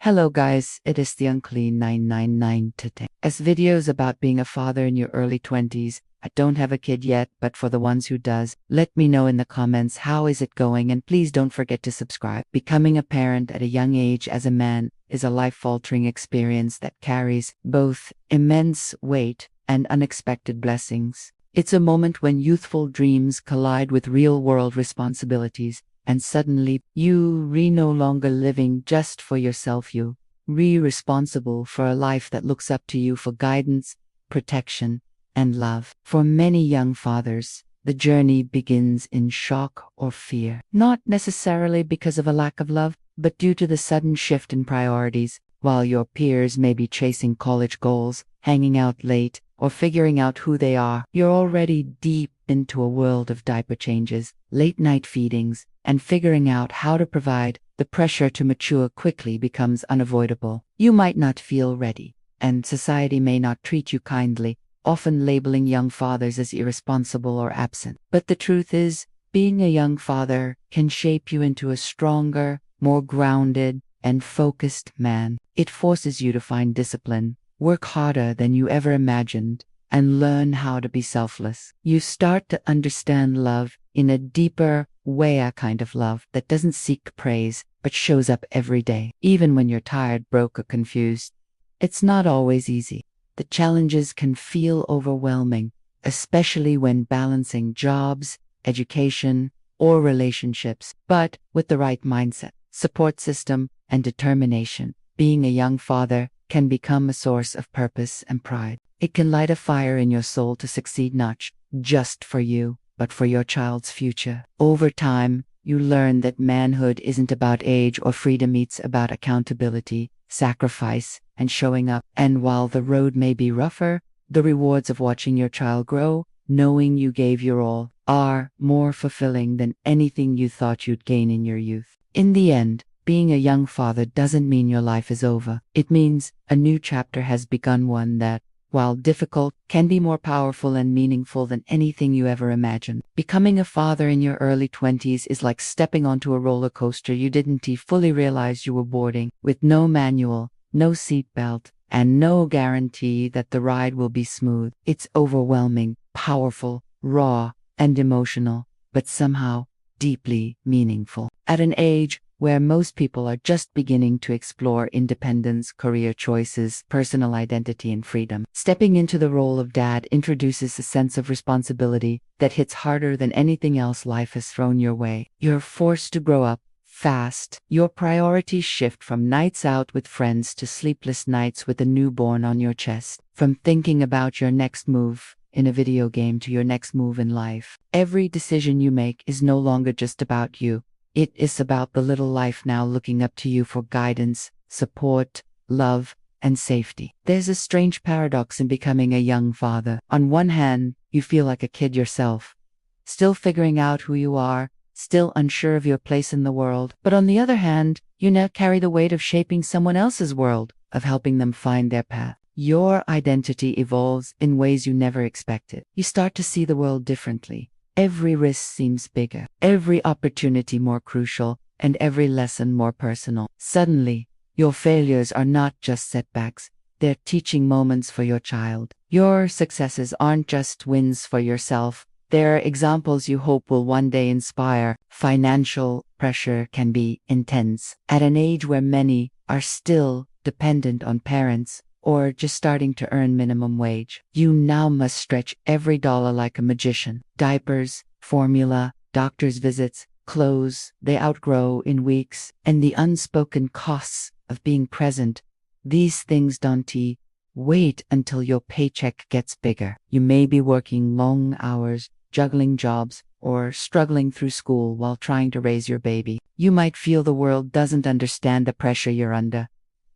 Hello guys, it is the Unclean 999 today. As videos about being a father in your early 20s, I don't have a kid yet, but for the ones who does, let me know in the comments how is it going, and please don't forget to subscribe. Becoming a parent at a young age as a man is a life-altering experience that carries both immense weight and unexpected blessings. It's a moment when youthful dreams collide with real-world responsibilities, and suddenly, you no longer living just for yourself, you responsible for a life that looks up to you for guidance, protection, and love. For many young fathers, the journey begins in shock or fear. Not necessarily because of a lack of love, but due to the sudden shift in priorities. While your peers may be chasing college goals, hanging out late, or figuring out who they are, you're already deep into a world of diaper changes, late-night feedings, and figuring out how to provide. The pressure to mature quickly becomes unavoidable. You might not feel ready, and society may not treat you kindly, often labeling young fathers as irresponsible or absent. But the truth is, being a young father can shape you into a stronger, more grounded, and focused man. It forces you to find discipline, work harder than you ever imagined, and learn how to be selfless. You start to understand love in a deeper way, a kind of love that doesn't seek praise, but shows up every day, even when you're tired, broke, or confused. It's not always easy. The challenges can feel overwhelming, especially when balancing jobs, education, or relationships. But with the right mindset, support system, and determination, being a young father can become a source of purpose and pride. It can light a fire in your soul to succeed not just for you, but for your child's future. Over time, you learn that manhood isn't about age or freedom, it's about accountability, sacrifice, and showing up. And while the road may be rougher, the rewards of watching your child grow, knowing you gave your all, are more fulfilling than anything you thought you'd gain in your youth. In the end, being a young father doesn't mean your life is over. It means a new chapter has begun, one that, while difficult, can be more powerful and meaningful than anything you ever imagined. Becoming a father in your early 20s is like stepping onto a roller coaster you didn't fully realize you were boarding, with no manual, no seatbelt, and no guarantee that the ride will be smooth. It's overwhelming, powerful, raw, and emotional, but somehow deeply meaningful. At an age where most people are just beginning to explore independence, career choices, personal identity, and freedom, stepping into the role of dad introduces a sense of responsibility that hits harder than anything else life has thrown your way. You're forced to grow up fast. Your priorities shift from nights out with friends to sleepless nights with a newborn on your chest, from thinking about your next move in a video game to your next move in life. Every decision you make is no longer just about you. It is about the little life now looking up to you for guidance, support, love, and safety. There's a strange paradox in becoming a young father. On one hand, you feel like a kid yourself, still figuring out who you are, still unsure of your place in the world. But on the other hand, you now carry the weight of shaping someone else's world, of helping them find their path. Your identity evolves in ways you never expected. You start to see the world differently. Every risk seems bigger, every opportunity more crucial, and every lesson more personal. Suddenly, your failures are not just setbacks, they're teaching moments for your child. Your successes aren't just wins for yourself, they're examples you hope will one day inspire. Financial pressure can be intense. At an age where many are still dependent on parents, or just starting to earn minimum wage, you now must stretch every dollar like a magician. Diapers, formula, doctor's visits, clothes they outgrow in weeks, and the unspoken costs of being present. These things don't wait until your paycheck gets bigger. You may be working long hours, juggling jobs, or struggling through school while trying to raise your baby. You might feel the world doesn't understand the pressure you're under.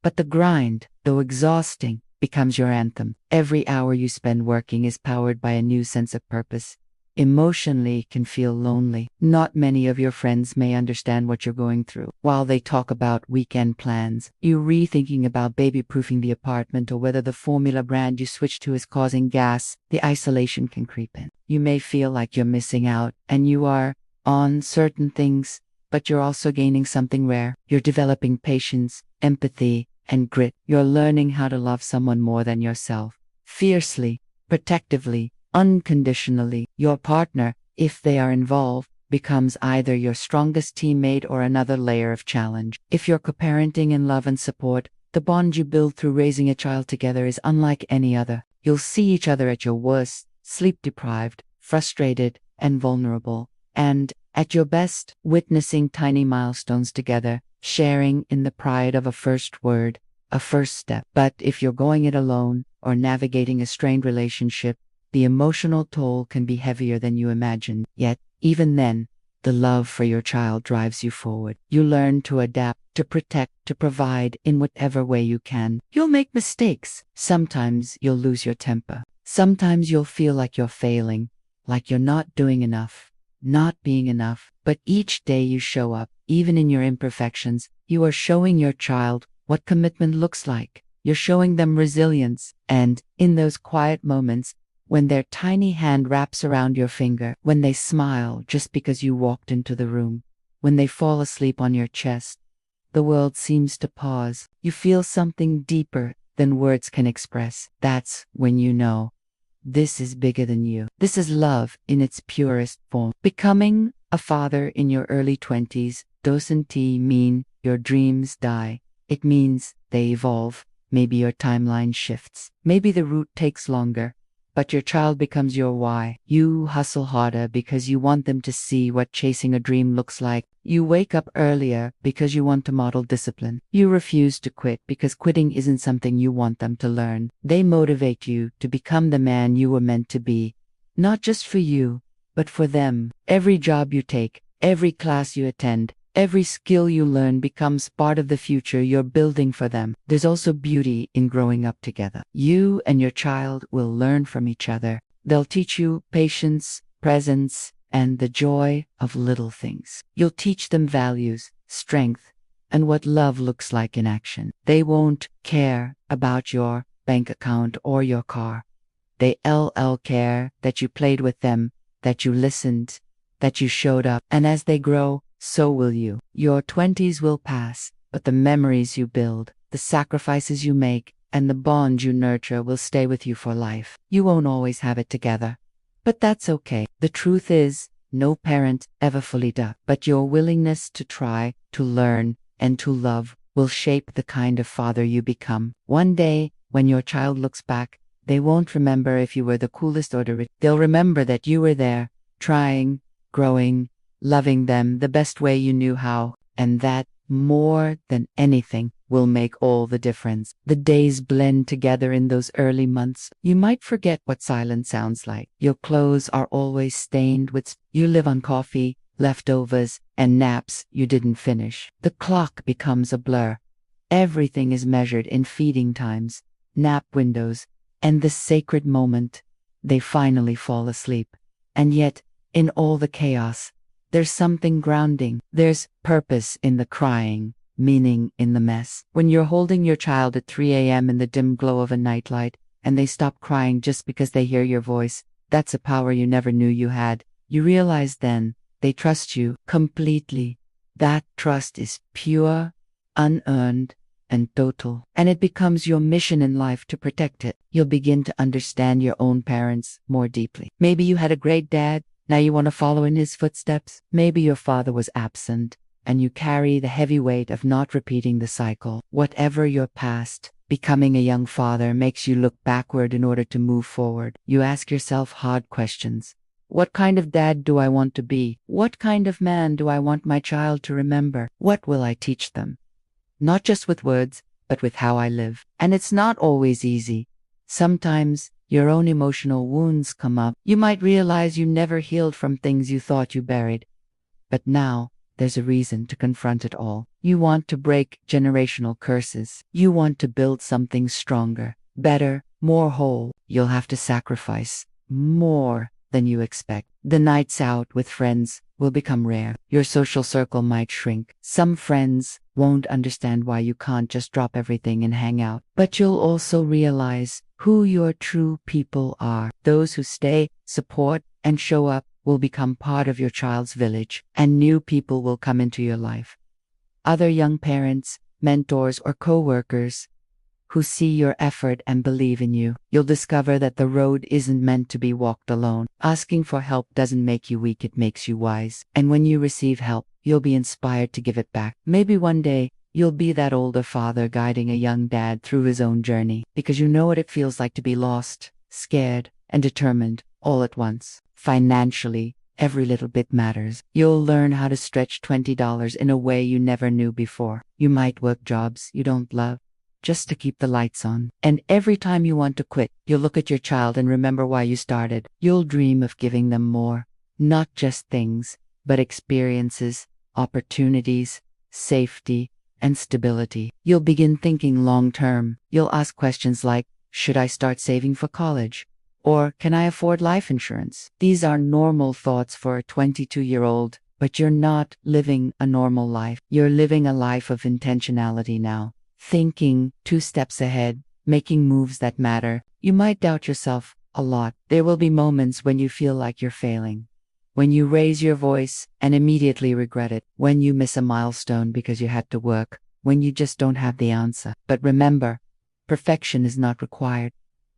But the grind, though exhausting, becomes your anthem. Every hour you spend working is powered by a new sense of purpose. Emotionally, it can feel lonely. Not many of your friends may understand what you're going through. While they talk about weekend plans, you're rethinking about baby-proofing the apartment or whether the formula brand you switched to is causing gas. The isolation can creep in. You may feel like you're missing out, and you are on certain things, but you're also gaining something rare. You're developing patience, empathy, and grit. You're learning how to love someone more than yourself. Fiercely, protectively, unconditionally. Your partner, if they are involved, becomes either your strongest teammate or another layer of challenge. If you're co-parenting in love and support, the bond you build through raising a child together is unlike any other. You'll see each other at your worst, sleep-deprived, frustrated, and vulnerable. And, at your best, witnessing tiny milestones together, sharing in the pride of a first word, a first step. But if you're going it alone, or navigating a strained relationship, the emotional toll can be heavier than you imagine. Yet, even then, the love for your child drives you forward. You learn to adapt, to protect, to provide in whatever way you can. You'll make mistakes. Sometimes you'll lose your temper. Sometimes you'll feel like you're failing, like you're not doing enough, not being enough. But each day you show up, even in your imperfections, you are showing your child what commitment looks like. You're showing them resilience. And in those quiet moments, when their tiny hand wraps around your finger, when they smile just because you walked into the room, when they fall asleep on your chest, the world seems to pause. You feel something deeper than words can express. That's when you know this is bigger than you. This is love in its purest form. Becoming a father in your early 20s doesn't mean your dreams die. It means they evolve. Maybe your timeline shifts. Maybe the route takes longer. But your child becomes your why. You hustle harder because you want them to see what chasing a dream looks like. You wake up earlier because you want to model discipline. You refuse to quit because quitting isn't something you want them to learn. They motivate you to become the man you were meant to be. Not just for you, but for them. Every job you take, every class you attend, every skill you learn becomes part of the future you're building for them. There's also beauty in growing up together. You and your child will learn from each other. They'll teach you patience, presence, and the joy of little things. You'll teach them values, strength, and what love looks like in action. They won't care about your bank account or your car. They'll care that you played with them, that you listened, that you showed up. And as they grow, so will you. Your 20s will pass, but the memories you build, the sacrifices you make, and the bond you nurture will stay with you for life. You won't always have it together, but that's okay. The truth is, no parent ever fully does. But your willingness to try, to learn, and to love will shape the kind of father you become. One day, when your child looks back, they won't remember if you were the coolest or the rich. They'll remember that you were there, trying, growing, loving them the best way you knew how, and that, more than anything, will make all the difference. The days blend together in those early months. You might forget what silence sounds like. Your clothes are always stained with you live on coffee, leftovers, and naps you didn't finish. The clock becomes a blur. Everything is measured in feeding times, nap windows, and the sacred moment they finally fall asleep. And yet, in all the chaos, there's something grounding. There's purpose in the crying, meaning in the mess. When you're holding your child at 3 a.m. in the dim glow of a nightlight, and they stop crying just because they hear your voice, that's a power you never knew you had. You realize then, they trust you completely. That trust is pure, unearned, and total. And it becomes your mission in life to protect it. You'll begin to understand your own parents more deeply. Maybe you had a great dad. Now you want to follow in his footsteps? Maybe your father was absent, and you carry the heavy weight of not repeating the cycle. Whatever your past, becoming a young father makes you look backward in order to move forward. You ask yourself hard questions. What kind of dad do I want to be? What kind of man do I want my child to remember? What will I teach them? Not just with words, but with how I live. And it's not always easy. Sometimes, your own emotional wounds come up. You might realize you never healed from things you thought you buried. But now, there's a reason to confront it all. You want to break generational curses. You want to build something stronger, better, more whole. You'll have to sacrifice more than you expect. The nights out with friends will become rare. Your social circle might shrink. Some friends won't understand why you can't just drop everything and hang out. But you'll also realize who your true people are. Those who stay, support, and show up will become part of your child's village, and new people will come into your life. Other young parents, mentors, or co-workers who see your effort and believe in you. You'll discover that the road isn't meant to be walked alone. Asking for help doesn't make you weak, it makes you wise. And when you receive help, you'll be inspired to give it back. Maybe one day, you'll be that older father guiding a young dad through his own journey, because you know what it feels like to be lost, scared, and determined all at once. Financially, every little bit matters. You'll learn how to stretch $20 in a way you never knew before. You might work jobs you don't love just to keep the lights on. And every time you want to quit, you'll look at your child and remember why you started. You'll dream of giving them more, not just things, but experiences, opportunities, safety, and stability. You'll begin thinking long term. You'll ask questions like, should I start saving for college? Or can I afford life insurance? These are normal thoughts for a 22-year-old, but you're not living a normal life. You're living a life of intentionality now. Thinking 2 steps ahead, making moves that matter. You might doubt yourself a lot. There will be moments when you feel like you're failing. When you raise your voice and immediately regret it. When you miss a milestone because you had to work. When you just don't have the answer. But remember, perfection is not required.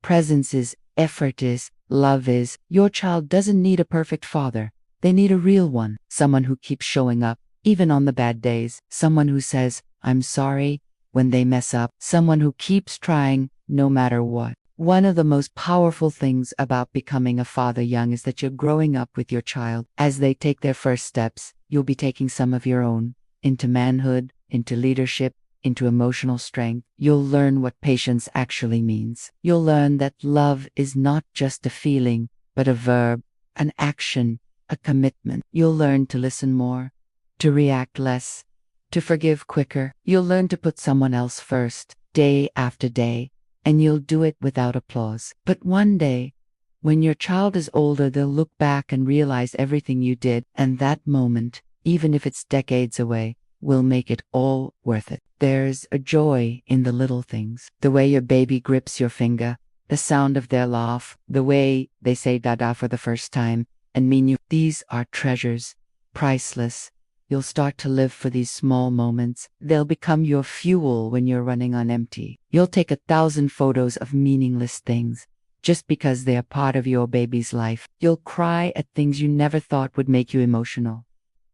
Presence is, effort is, love is. Your child doesn't need a perfect father. They need a real one. Someone who keeps showing up, even on the bad days. Someone who says, I'm sorry, when they mess up. Someone who keeps trying, no matter what. One of the most powerful things about becoming a father young is that you're growing up with your child. As they take their first steps, you'll be taking some of your own, into manhood, into leadership, into emotional strength. You'll learn what patience actually means. You'll learn that love is not just a feeling, but a verb, an action, a commitment. You'll learn to listen more, to react less, to forgive quicker. You'll learn to put someone else first, day after day, and you'll do it without applause. But one day, when your child is older, they'll look back and realize everything you did, and that moment, even if it's decades away, will make it all worth it. There's a joy in the little things. The way your baby grips your finger, the sound of their laugh, the way they say dada for the first time and mean you. These are treasures, priceless. You'll start to live for these small moments. They'll become your fuel when you're running on empty. You'll take 1,000 photos of meaningless things just because they are part of your baby's life. You'll cry at things you never thought would make you emotional.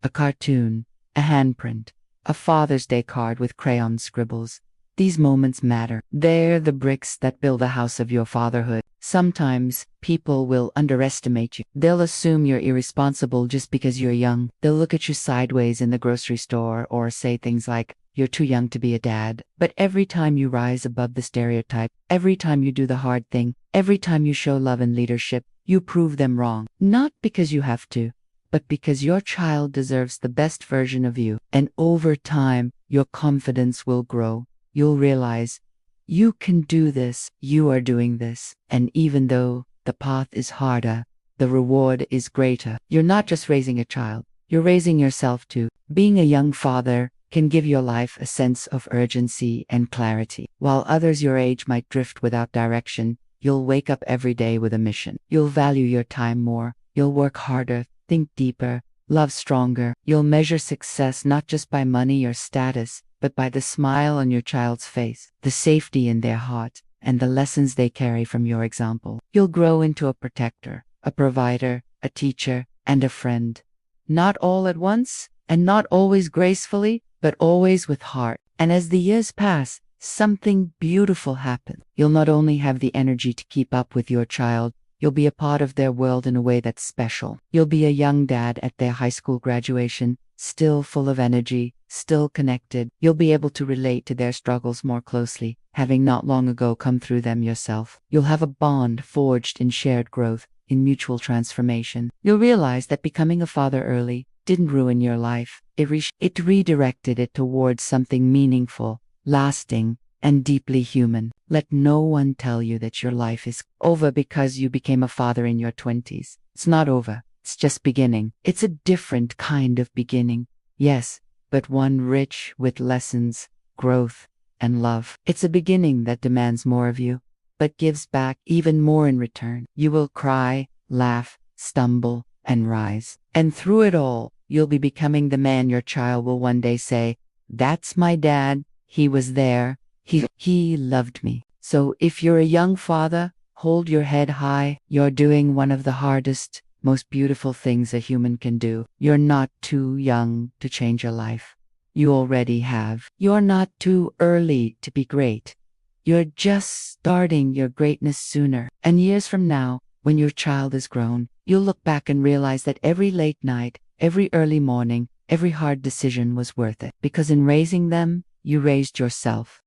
A cartoon, a handprint, a Father's Day card with crayon scribbles. These moments matter. They're the bricks that build the house of your fatherhood. Sometimes people will underestimate you. They'll assume you're irresponsible just because you're young. They'll look at you sideways in the grocery store or say things like, you're too young to be a dad. But every time you rise above the stereotype, every time you do the hard thing, every time you show love and leadership, you prove them wrong. Not because you have to, but because your child deserves the best version of you. And over time, your confidence will grow. You'll realize, you can do this, you are doing this. And even though the path is harder, the reward is greater. You're not just raising a child, you're raising yourself too. Being a young father can give your life a sense of urgency and clarity. While others your age might drift without direction, you'll wake up every day with a mission. You'll value your time more, you'll work harder, think deeper, love stronger. You'll measure success not just by money or status, but by the smile on your child's face, the safety in their heart, and the lessons they carry from your example. You'll grow into a protector, a provider, a teacher, and a friend. Not all at once, and not always gracefully, but always with heart. And as the years pass, something beautiful happens. You'll not only have the energy to keep up with your child, you'll be a part of their world in a way that's special. You'll be a young dad at their high school graduation, still full of energy, still connected. You'll be able to relate to their struggles more closely, having not long ago come through them yourself. You'll have a bond forged in shared growth, in mutual transformation. You'll realize that becoming a father early didn't ruin your life. It redirected it towards something meaningful, lasting, and deeply human. Let no one tell you that your life is over because you became a father in your 20s. It's not over. It's just beginning. It's a different kind of beginning. Yes, but one rich with lessons, growth, and love. It's a beginning that demands more of you, but gives back even more in return. You will cry, laugh, stumble, and rise. And through it all, you'll be becoming the man your child will one day say, "That's my dad. He was there. He loved me. So if you're a young father, hold your head high. You're doing one of the hardest, most beautiful things a human can do. You're not too young to change your life. You already have. You're not too early to be great. You're just starting your greatness sooner. And years from now, when your child is grown, you'll look back and realize that every late night, every early morning, every hard decision was worth it. Because in raising them, you raised yourself.